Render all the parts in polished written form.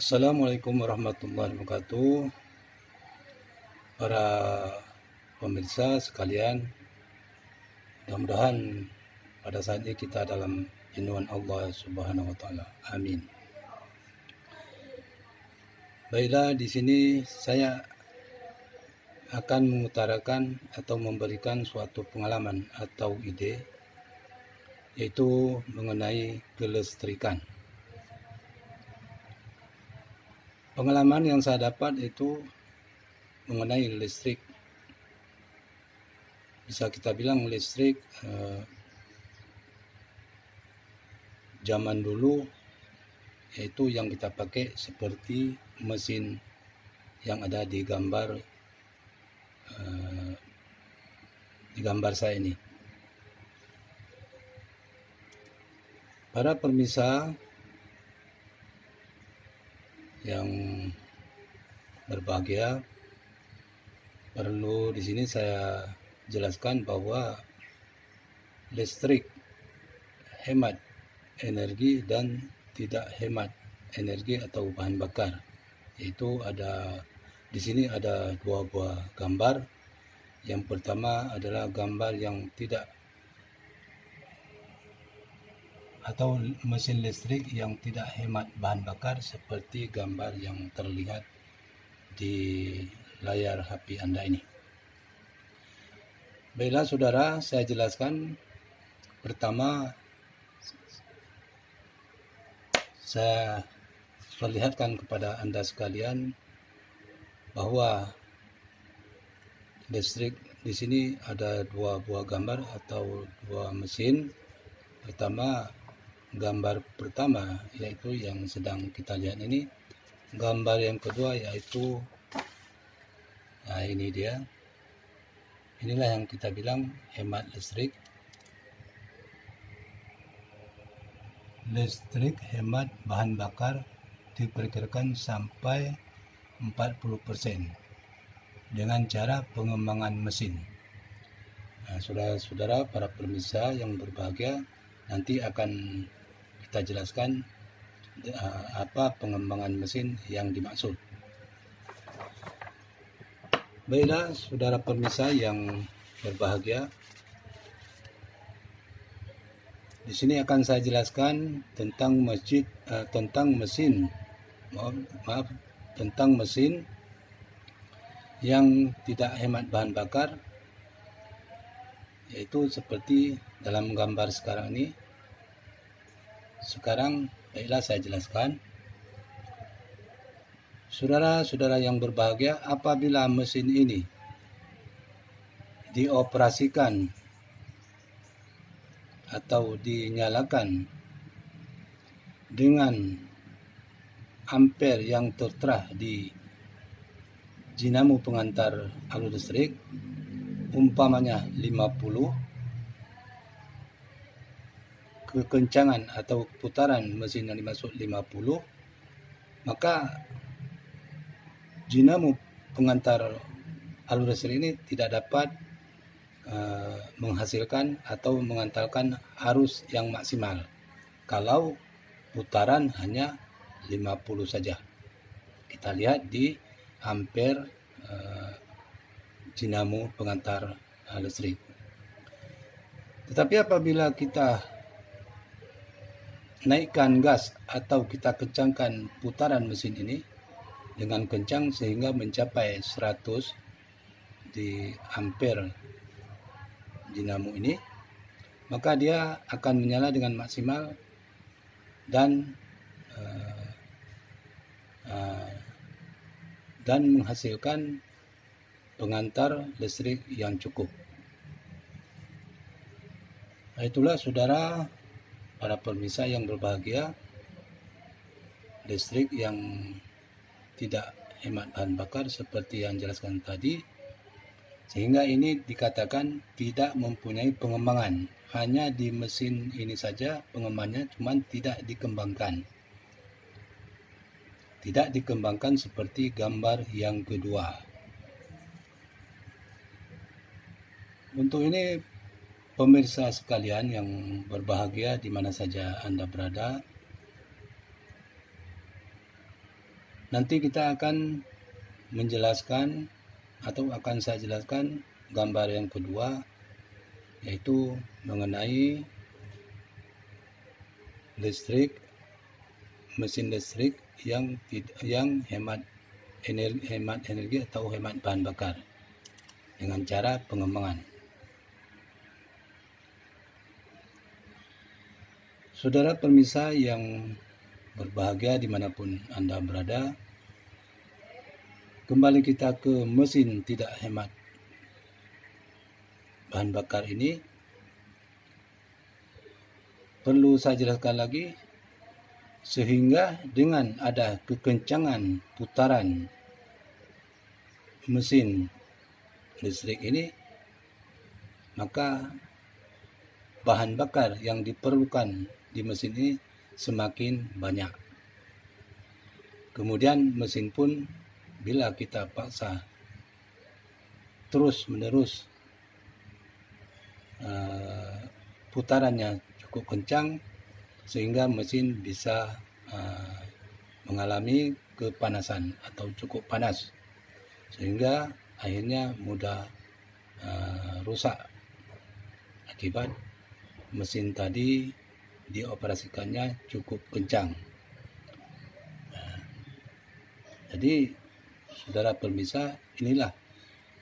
Assalamualaikum warahmatullahi wabarakatuh. Para pemirsa sekalian, mudah-mudahan pada saat ini kita dalam lindungan Allah Subhanahu wa taala. Amin. Baiklah, di sini saya akan mengutarakan atau memberikan suatu pengalaman atau ide, yaitu mengenai kelistrikan. Pengalaman yang saya dapat itu mengenai listrik. Bisa kita bilang listrik zaman dulu yaitu yang kita pakai seperti mesin yang ada di gambar saya ini. Para pemirsa yang berbahagia, perlu di sini saya jelaskan bahwa listrik hemat energi dan tidak hemat energi atau bahan bakar. Yaitu ada di sini ada dua buah gambar. Yang pertama adalah gambar yang tidak atau mesin listrik yang tidak hemat bahan bakar seperti gambar yang terlihat di layar HP Anda ini. Baiklah saudara, saya jelaskan. Pertama, saya perlihatkan kepada Anda sekalian bahwa listrik di sini ada dua buah gambar atau dua mesin. Pertama, gambar pertama yaitu yang sedang kita lihat ini. Gambar yang kedua yaitu, nah ini dia. Inilah yang kita bilang hemat listrik. Listrik hemat bahan bakar diperkirakan sampai 40% dengan cara pengembangan mesin. Nah, saudara-saudara, para pemirsa yang berbahagia, nanti akan kita jelaskan apa pengembangan mesin yang dimaksud. Baiklah, saudara pemirsa yang berbahagia, di sini akan saya jelaskan tentang tentang mesin yang tidak hemat bahan bakar, yaitu seperti dalam gambar sekarang ini. Sekarang baiklah saya jelaskan. Saudara-saudara yang berbahagia, apabila mesin ini dioperasikan atau dinyalakan dengan ampere yang tertera di dinamo pengantar arus listrik, umpamanya 50, kekencangan atau putaran mesin yang dimaksud 50, maka dinamo pengantar arus listrik ini tidak dapat menghasilkan atau mengantarkan arus yang maksimal kalau putaran hanya 50 saja. Kita lihat di ampere dinamo pengantar listrik. Tetapi apabila kita naikkan gas atau kita kencangkan putaran mesin ini dengan kencang sehingga mencapai 100 di ampere dinamo ini, maka dia akan menyala dengan maksimal dan menghasilkan pengantar listrik yang cukup. Itulah saudara, para pemirsa yang berbahagia, listrik yang tidak hemat bahan bakar seperti yang jelaskan tadi, sehingga ini dikatakan tidak mempunyai pengembangan. Hanya di mesin ini saja pengembangannya, cuman tidak dikembangkan. Tidak dikembangkan seperti gambar yang kedua. Untuk ini, pemirsa sekalian yang berbahagia di mana saja Anda berada, Nanti kita akan menjelaskan atau akan saya jelaskan gambar yang kedua, yaitu mengenai mesin listrik yang hemat energi atau hemat bahan bakar dengan cara pengembangan. Saudara pemirsa yang berbahagia dimanapun Anda berada, kembali kita ke mesin tidak hemat bahan bakar ini. Perlu saya jelaskan lagi, sehingga dengan ada kekencangan putaran mesin listrik ini, maka bahan bakar yang diperlukan di mesin ini semakin banyak. Kemudian mesin pun bila kita paksa terus menerus putarannya cukup kencang, sehingga mesin bisa mengalami kepanasan atau cukup panas, sehingga akhirnya mudah rusak akibat mesin tadi dioperasikannya cukup kencang. Jadi saudara pemirsa, inilah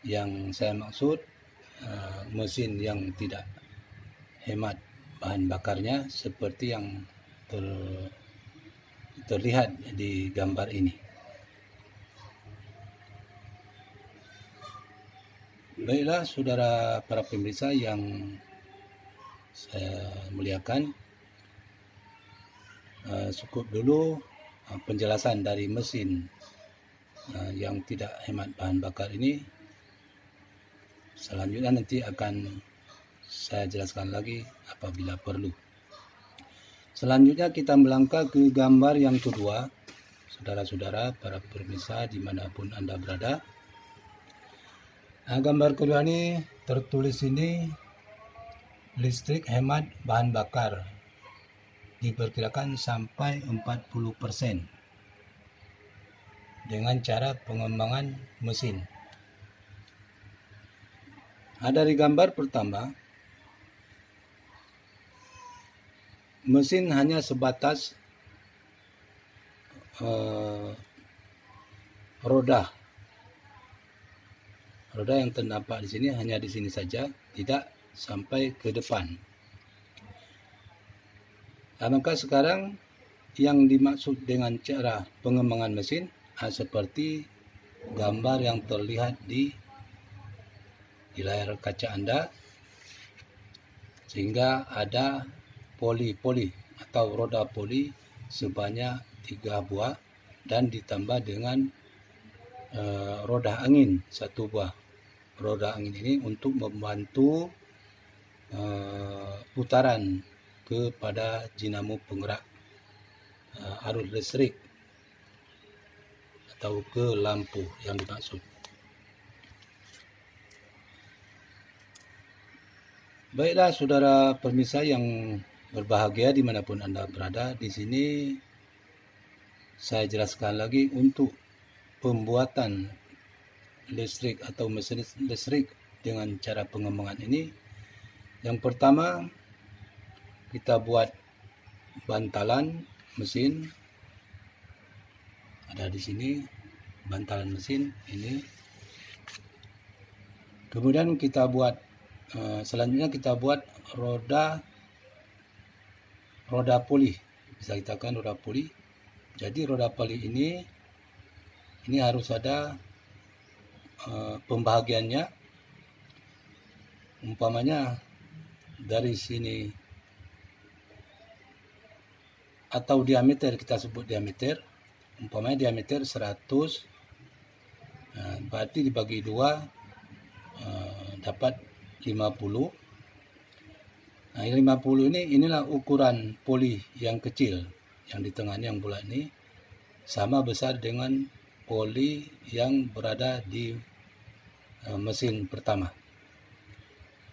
yang saya maksud, mesin yang tidak hemat bahan bakarnya seperti yang terlihat di gambar ini. Baiklah saudara para pemirsa yang saya muliakan, cukup dulu penjelasan dari mesin yang tidak hemat bahan bakar ini. Selanjutnya nanti akan saya jelaskan lagi apabila perlu. Selanjutnya kita melangkah ke gambar yang kedua, saudara-saudara para pemirsa dimanapun Anda berada. Nah, gambar kedua ini tertulis ini, listrik hemat bahan bakar diperkirakan sampai 40% dengan cara pengembangan mesin. Dari gambar pertama, mesin hanya sebatas roda yang ternampak di sini, hanya di sini saja, tidak sampai ke depan. Maka sekarang yang dimaksud dengan cara pengembangan mesin seperti gambar yang terlihat di layar kaca Anda, sehingga ada poli atau roda poli sebanyak 3 buah dan ditambah dengan roda angin 1 buah. Roda angin ini untuk membantu putaran kepada dinamo penggerak arus listrik atau ke lampu yang dimaksud. Baiklah saudara pemirsa yang berbahagia dimanapun Anda berada, di sini saya jelaskan lagi untuk pembuatan listrik atau mesin listrik dengan cara pengembangan ini. Yang pertama, kita buat bantalan mesin. Ada di sini bantalan mesin ini. Kemudian kita buat selanjutnya kita buat roda poli, bisa kita katakan roda poli. Jadi roda poli ini harus ada pembahagiannya. Umpamanya dari sini, atau diameter, kita sebut diameter. Umpamanya diameter 100, berarti dibagi 2 dapat 50. Nah, 50 inilah ukuran poli yang kecil, yang di tengah yang bulat ini sama besar dengan poli yang berada di mesin pertama.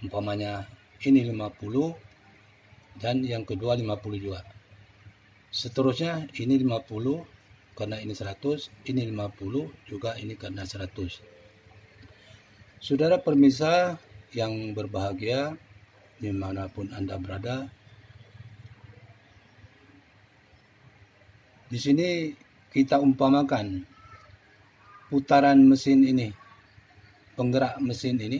Umpamanya ini 50 dan yang kedua 50 juga. Seterusnya ini 50 karena ini 100, ini 50 juga ini karena 100. Saudara pemirsa yang berbahagia dimanapun Anda berada, di sini kita umpamakan putaran mesin ini, penggerak mesin ini,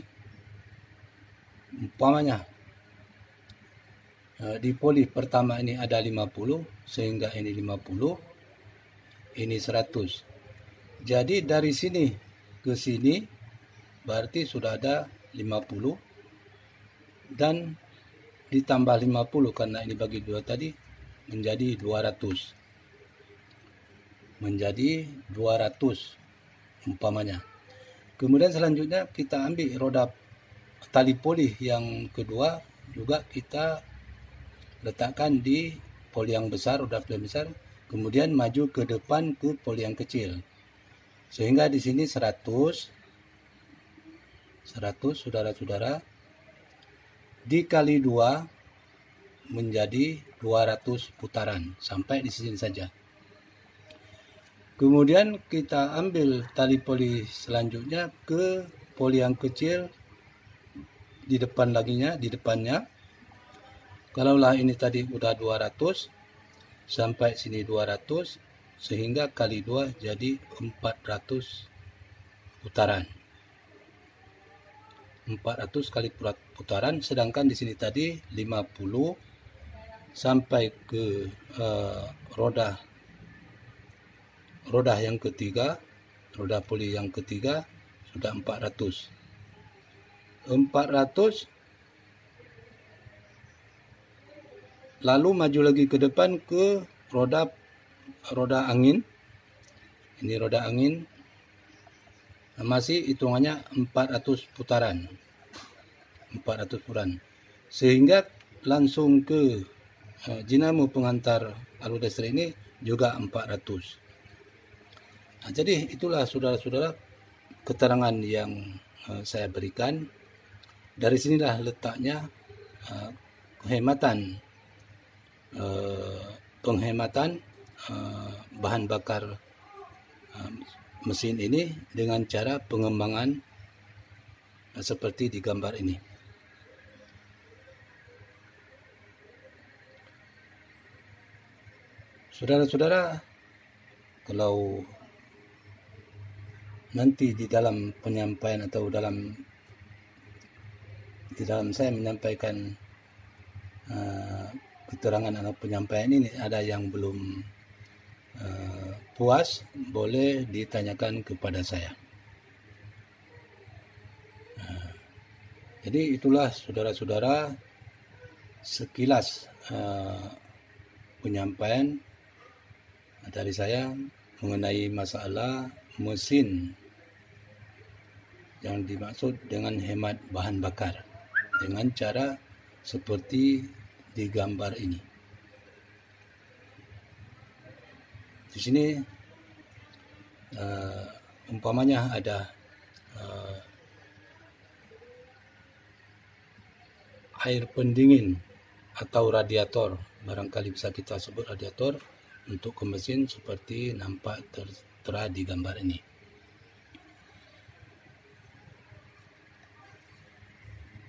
umpamanya di poli pertama ini ada 50, sehingga ini 50, ini 100. Jadi dari sini ke sini berarti sudah ada 50, dan ditambah 50 karena ini bagi 2 tadi menjadi 200. Menjadi 200 umpamanya. Kemudian selanjutnya kita ambil roda tali poli yang kedua, juga kita letakkan di poli yang besar, roda poli yang besar, kemudian maju ke depan ke poli yang kecil. Sehingga di sini 100 saudara-saudara, dikali 2 menjadi 200 putaran, sampai di sini saja. Kemudian kita ambil tali poli selanjutnya ke poli yang kecil di depannya. Kalaulah ini tadi udah 200, sampai sini 200, sehingga kali 2 jadi 400 putaran. 400 kali putaran, sedangkan di sini tadi 50 sampai ke roda yang ketiga, roda poli yang ketiga sudah 400. Lalu maju lagi ke depan ke roda angin. Ini roda angin, masih hitungannya 400 putaran. Sehingga langsung ke dinamo pengantar arus listrik ini juga 400. Nah, jadi itulah saudara-saudara keterangan yang saya berikan. Dari sinilah letaknya penghematan bahan bakar mesin ini dengan cara pengembangan seperti di gambar ini. Saudara-saudara, kalau nanti di dalam penyampaian atau di dalam saya menyampaikan keterangan atau penyampaian ini ada yang belum puas, boleh ditanyakan kepada saya. Jadi itulah saudara-saudara sekilas penyampaian dari saya mengenai masalah mesin yang dimaksud dengan hemat bahan bakar dengan cara seperti di gambar ini. Di sini umpamanya ada air pendingin atau radiator, barangkali bisa kita sebut radiator untuk ke mesin seperti nampak tertera di gambar ini.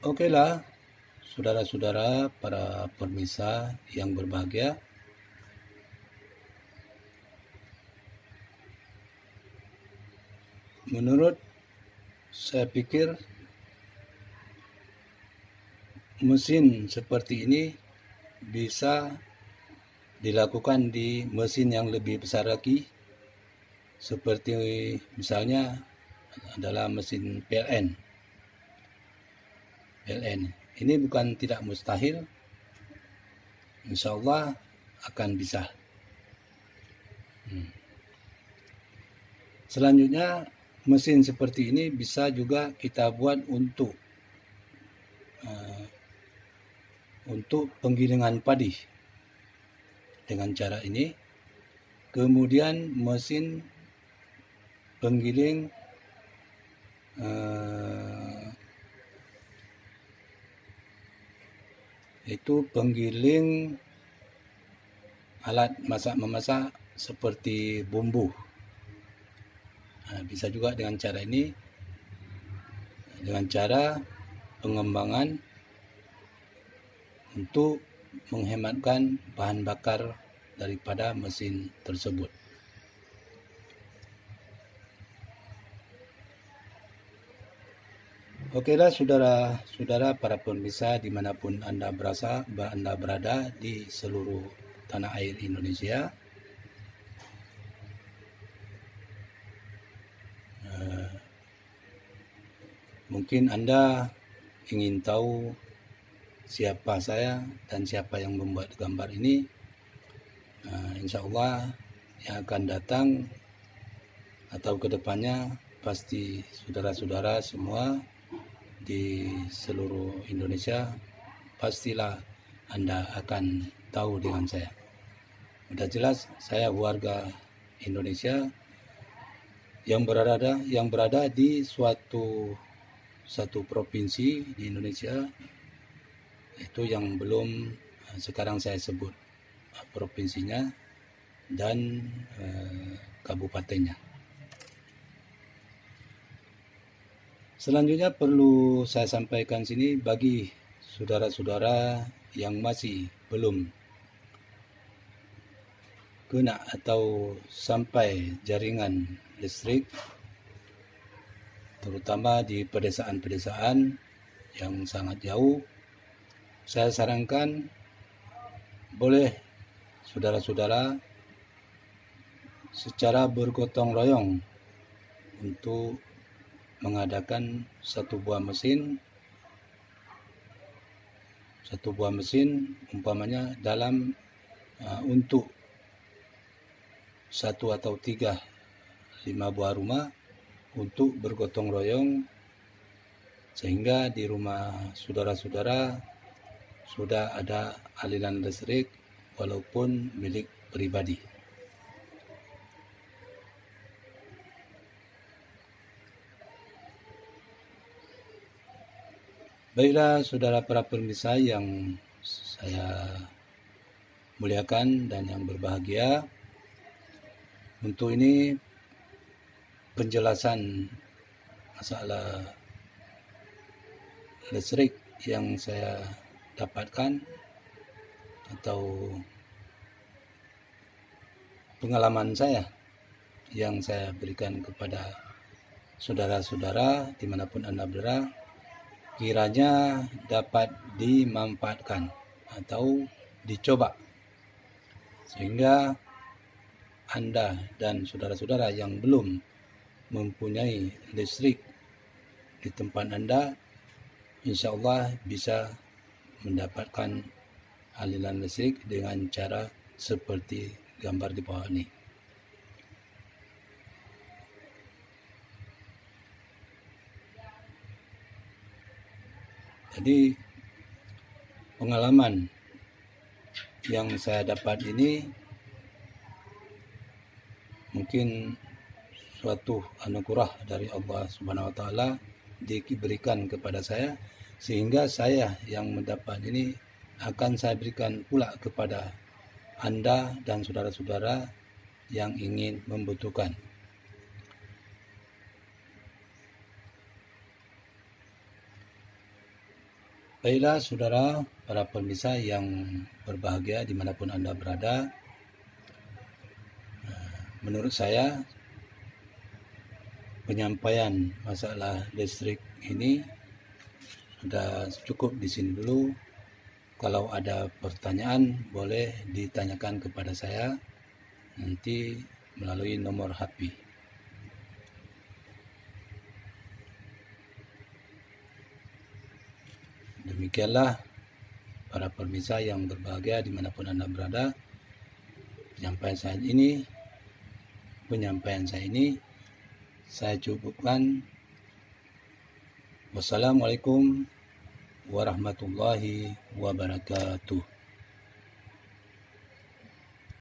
Oke lah, saudara-saudara para pemirsa yang berbahagia, menurut saya pikir mesin seperti ini bisa dilakukan di mesin yang lebih besar lagi, seperti misalnya adalah mesin PLN. Ini bukan tidak mustahil, insya Allah akan bisa. Selanjutnya, mesin seperti ini bisa juga kita buat untuk penggilingan padi dengan cara ini. Kemudian mesin penggiling itu penggiling alat masak memasak seperti bumbu. Bisa juga dengan cara ini, dengan cara pengembangan untuk menghematkan bahan bakar daripada mesin tersebut. Okeylah saudara-saudara para pemirsa dimanapun Anda berada di seluruh tanah air Indonesia. Mungkin Anda ingin tahu siapa saya dan siapa yang membuat gambar ini. Insya Allah yang akan datang atau kedepannya pasti saudara-saudara semua di seluruh Indonesia pastilah Anda akan tahu dengan saya. Sudah jelas saya warga Indonesia yang berada di satu provinsi di Indonesia, itu yang belum sekarang saya sebut provinsinya dan kabupatennya. Selanjutnya perlu saya sampaikan sini bagi saudara-saudara yang masih belum kena atau sampai jaringan listrik, terutama di pedesaan-pedesaan yang sangat jauh, saya sarankan boleh saudara-saudara secara bergotong royong untuk mengadakan satu buah mesin umpamanya dalam untuk 1 atau 3, 5 buah rumah untuk bergotong royong sehingga di rumah saudara-saudara sudah ada aliran listrik walaupun milik pribadi. Baiklah saudara para pemirsa yang saya muliakan dan yang berbahagia, untuk ini penjelasan masalah listrik yang saya dapatkan atau pengalaman saya yang saya berikan kepada saudara-saudara dimanapun Anda berada, kiranya dapat dimanfaatkan atau dicoba sehingga Anda dan saudara-saudara yang belum mempunyai listrik di tempat Anda, insya Allah bisa mendapatkan aliran listrik dengan cara seperti gambar di bawah ini. Jadi pengalaman yang saya dapat ini mungkin suatu anugerah dari Allah Subhanahu wa taala diberikan kepada saya, sehingga saya yang mendapat ini akan saya berikan pula kepada Anda dan saudara-saudara yang ingin membutuhkan. Baiklah saudara para pemirsa yang berbahagia dimanapun Anda berada, menurut saya penyampaian masalah listrik ini sudah cukup di sini dulu. Kalau ada pertanyaan boleh ditanyakan kepada saya nanti melalui nomor HP. Demikianlah para pemirsa yang berbahagia dimanapun Anda berada, penyampaian saya ini saya cukupkan. Wassalamualaikum warahmatullahi wabarakatuh.